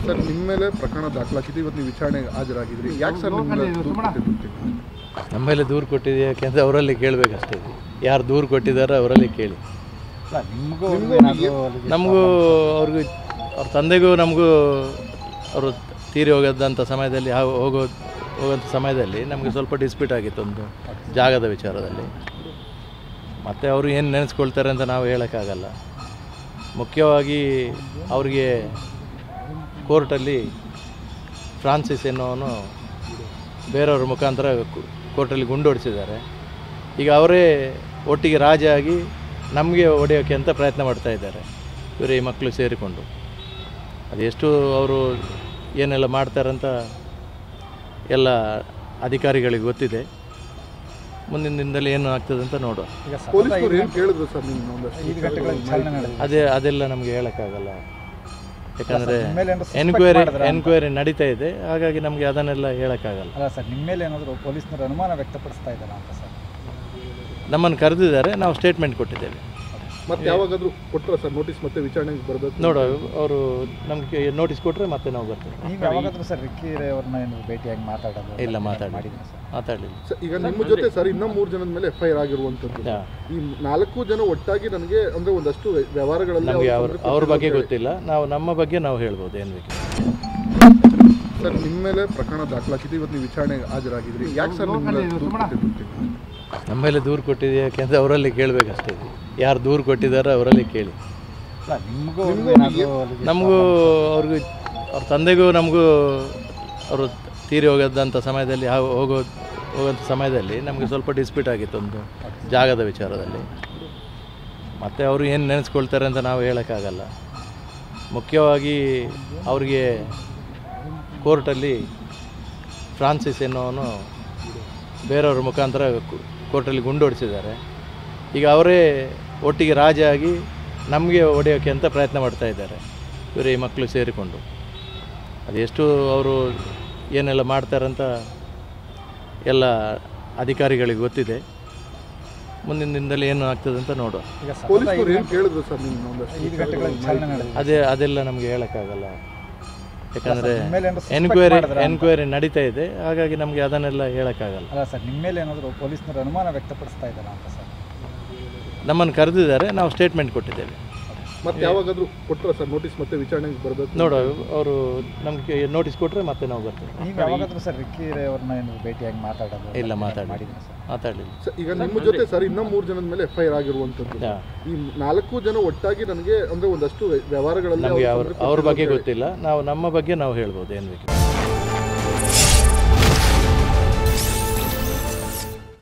Sir ನಿಮ್ಮ ಮೇಲೆ ಪ್ರಕರಣ ದಾಖಲಾಗಿದೆ, ಇವತ್ತು ನೀವು ವಿಚಾರಣೆಗೆ ಹಾಜರಾಗಿದ್ರಿ. ಯಾಕೆ ಸರ್ ನಮ್ಮ ಮೇಲೆ ದೂರು ಕೊಟ್ಟಿದೆ ಯಾಕೆಂದರೆ ಅವರಲ್ಲಿ ಕೇಳಬೇಕಷ್ಟೇ. ಯಾರು ದೂರು ಕೊಟ್ಟಿದ್ದಾರೋ ಅವರಲ್ಲಿ ಕೇಳಿ. ನಮಗೂ ಅವ್ರಿಗೂ ಅವ್ರ ತಂದೆಗೂ ನಮಗೂ ಅವರು ತೀರಿ ಹೋಗೋದಂಥ ಸಮಯದಲ್ಲಿ ಹೋಗೋಂಥ ಸಮಯದಲ್ಲಿ ನಮಗೆ ಸ್ವಲ್ಪ ಡಿಸ್ಪ್ಯೂಟ್ ಆಗಿತ್ತು ಒಂದು ಜಾಗದ ವಿಚಾರದಲ್ಲಿ. ಮತ್ತು ಅವರು ಏನು ನೆನೆಸ್ಕೊಳ್ತಾರೆ ಅಂತ ನಾವು ಹೇಳೋಕ್ಕಾಗಲ್ಲ. ಮುಖ್ಯವಾಗಿ ಅವರಿಗೆ ಕೋರ್ಟಲ್ಲಿ ಫ್ರಾನ್ಸಿಸ್ ಎನ್ನುವನು ಬೇರೆಯವ್ರ ಮುಖಾಂತರ ಕೋರ್ಟಲ್ಲಿ ಗುಂಡೊಡಿಸಿದ್ದಾರೆ. ಈಗ ಅವರೇ ಒಟ್ಟಿಗೆ ರಾಜ ಆಗಿ ನಮಗೆ ಹೊಡೆಯೋಕ್ಕೆ ಅಂತ ಪ್ರಯತ್ನ ಮಾಡ್ತಾ ಇದ್ದಾರೆ, ಇವರೇ ಈ ಮಕ್ಕಳು ಸೇರಿಕೊಂಡು. ಅದೆಷ್ಟು ಅವರು ಏನೆಲ್ಲ ಮಾಡ್ತಾರಂತ ಎಲ್ಲ ಅಧಿಕಾರಿಗಳಿಗೆ ಗೊತ್ತಿದೆ. ಮುಂದಿನ ದಿನದಲ್ಲಿ ಏನು ಆಗ್ತದೆ ಅಂತ ನೋಡುವ. ಅದೆಲ್ಲ ನಮಗೆ ಹೇಳೋಕ್ಕಾಗಲ್ಲ, ಯಾಕಂದರೆ ಎನ್ಕ್ವೈರಿ ನಡೀತಾ ಇದೆ. ಹಾಗಾಗಿ ನಮಗೆ ಅದನ್ನೆಲ್ಲ ಹೇಳೋಕ್ಕಾಗಲ್ಲ. ಅಲ್ಲ ಸರ್, ನಿಮ್ಮ ಮೇಲೆ ಏನಾದರೂ ಪೊಲೀಸ್ನವರು ಅನುಮಾನ ವ್ಯಕ್ತಪಡಿಸ್ತಾ ಇದ್ದಾರೆ ಅಂತ ಸರ್? ನಮ್ಮನ್ನು ಕರೆದಿದ್ದಾರೆ, ನಾವು ಸ್ಟೇಟ್ಮೆಂಟ್ ಕೊಟ್ಟಿದ್ದೇವೆ. ಮತ್ತೆ ಯಾವಾಗಾದರೂ ಕೊಟ್ಟರೆ ಸರ್ ನೋಟಿಸ್ ಮತ್ತೆ ವಿಚಾರಣೆಗೆ ಬರಬೇಕು? ನೋಡುವ, ಅವರು ನಮಗೆ ನೋಟಿಸ್ ಕೊಟ್ಟರೆ ಮತ್ತೆ ನಾವು ಬರ್ತೇವೆ. ನೀವು ಯಾವಾಗಾದರೂ ಸರ್ ರಿಕ್ಕಿ ಅವ್ರನ್ನ ಏನು ಭೇಟಿಯಾಗಿ ಮಾತಾಡೋದು? ಇಲ್ಲ, ಮಾತಾಡಲಿಲ್ಲ. ಈಗ ನಿಮ್ಮ ಜೊತೆ ಸರ್ ಇನ್ನೂ 3 ಜನದ ಮೇಲೆ FIR ಆಗಿರುವಂಥದ್ದು. ಈ 4 ಜನ ಒಟ್ಟಾಗಿ ನನಗೆ ಅಂದರೆ ಒಂದಷ್ಟು ವ್ಯವಹಾರಗಳಲ್ಲಿ ನಮಗೆ ಅವ್ರ ಬಗ್ಗೆ ಗೊತ್ತಿಲ್ಲ. ನಾವು ನಮ್ಮ ಬಗ್ಗೆ ನಾವು ಹೇಳ್ಬೋದು ಏನು ಬೇಕು. ಸರ್ ನಿಮ್ಮ ಮೇಲೆ ಪ್ರಕರಣ ದಾಖಲಾಗಿದೆ, ಇವತ್ತು ನೀವು ವಿಚಾರಣೆಗೆ ಹಾಜರಾಗಿದ್ರಿ. ಯಾಕೆ ಸರ್ ನಮ್ಮ ಮೇಲೆ ದೂರು ಕೊಟ್ಟಿದೆ ಯಾಕೆಂದರೆ ಅವರಲ್ಲಿ ಕೇಳಬೇಕಷ್ಟೇ. ಯಾರು ದೂರು ಕೊಟ್ಟಿದ್ದಾರೋ ಅವರಲ್ಲಿ ಕೇಳಿ. ನಮಗೂ ಅವ್ರಿಗೂ ಅವ್ರ ತಂದೆಗೂ ನಮಗೂ ಅವರು ತೀರಿ ಹೋಗೋದಂಥ ಸಮಯದಲ್ಲಿ ಹೋಗೋಂಥ ಸಮಯದಲ್ಲಿ ನಮಗೆ ಸ್ವಲ್ಪ ಡಿಸ್ಪ್ಯೂಟ್ ಆಗಿತ್ತು ಒಂದು ಜಾಗದ ವಿಚಾರದಲ್ಲಿ. ಮತ್ತು ಅವರು ಏನು ನೆನೆಸ್ಕೊಳ್ತಾರೆ ಅಂತ ನಾವು ಹೇಳೋಕ್ಕಾಗಲ್ಲ. ಮುಖ್ಯವಾಗಿ ಅವರಿಗೆ ಕೋರ್ಟಲ್ಲಿ ಫ್ರಾನ್ಸಿಸ್ ಎನ್ನುವನು ಬೇರೆಯವ್ರ ಮುಖಾಂತರ ಕೋರ್ಟಲ್ಲಿ ಗುಂಡೊಡಿಸಿದ್ದಾರೆ. ಈಗ ಅವರೇ ಒಟ್ಟಿಗೆ ರಾಜ ಆಗಿ ನಮಗೆ ಹೊಡೆಯೋಕ್ಕೆ ಅಂತ ಪ್ರಯತ್ನ ಮಾಡ್ತಾ ಇದ್ದಾರೆ, ಇವರೇ ಈ ಮಕ್ಕಳು ಸೇರಿಕೊಂಡು. ಅದೆಷ್ಟು ಅವರು ಏನೆಲ್ಲ ಮಾಡ್ತಾರಂತ ಎಲ್ಲ ಅಧಿಕಾರಿಗಳಿಗೆ ಗೊತ್ತಿದೆ. ಮುಂದಿನ ದಿನದಲ್ಲಿ ಏನು ಆಗ್ತದೆ ಅಂತ ನೋಡುವ. ಅದೆಲ್ಲ ನಮಗೆ ಹೇಳೋಕ್ಕಾಗಲ್ಲ, ಯಾಕಂದರೆ ಎನ್ಕ್ವೈರಿ ನಡೀತಾ ಇದೆ. ಹಾಗಾಗಿ ನಮಗೆ ಅದನ್ನೆಲ್ಲ ಹೇಳೋಕ್ಕಾಗಲ್ಲ. ಅಲ್ಲ ಸರ್, ನಿಮ್ಮ ಮೇಲೆ ಏನಾದರೂ ಪೊಲೀಸ್ನವರು ಅನುಮಾನ ವ್ಯಕ್ತಪಡಿಸ್ತಾ ಇದ್ದಾರೆ ಅಂತ ಸರ್? ನಮ್ಮನ್ನು ಕರೆದಿದ್ದಾರೆ, ನಾವು ಸ್ಟೇಟ್ಮೆಂಟ್ ಕೊಟ್ಟಿದ್ದೇವೆ. ಮತ್ತೆ ಯಾವಾಗಾದರೂ ಕೊಟ್ಟರೆ ಸರ್ ನೋಟಿಸ್ ಮತ್ತೆ ವಿಚಾರಣೆಗೆ ಬರಬೇಕು? ನೋಡುವ, ಅವರು ನಮಗೆ ನೋಟಿಸ್ ಕೊಟ್ಟರೆ ಮತ್ತೆ ನಾವು ಬರ್ತೇವೆ. ನೀವು ಯಾವಾಗಾದರೂ ಸರ್ ರಿಕ್ಕಿ ಅವ್ರನ್ನ ಏನು ಭೇಟಿಯಾಗಿ ಮಾತಾಡೋದು? ಇಲ್ಲ, ಮಾತಾಡಲಿಲ್ಲ. ಈಗ ನಿಮ್ಮ ಜೊತೆ ಸರ್ ಇನ್ನೂ 3 ಜನದ ಮೇಲೆ FIR ಆಗಿರುವಂಥದ್ದು. ಈ 4 ಜನ ಒಟ್ಟಾಗಿ ನನಗೆ ಅಂದರೆ ಒಂದಷ್ಟು ವ್ಯವಹಾರಗಳಲ್ಲಿ ನಮಗೆ ಅವ್ರ ಬಗ್ಗೆ ಗೊತ್ತಿಲ್ಲ. ನಾವು ನಮ್ಮ ಬಗ್ಗೆ ನಾವು ಹೇಳ್ಬೋದು ಏನು ಬೇಕು.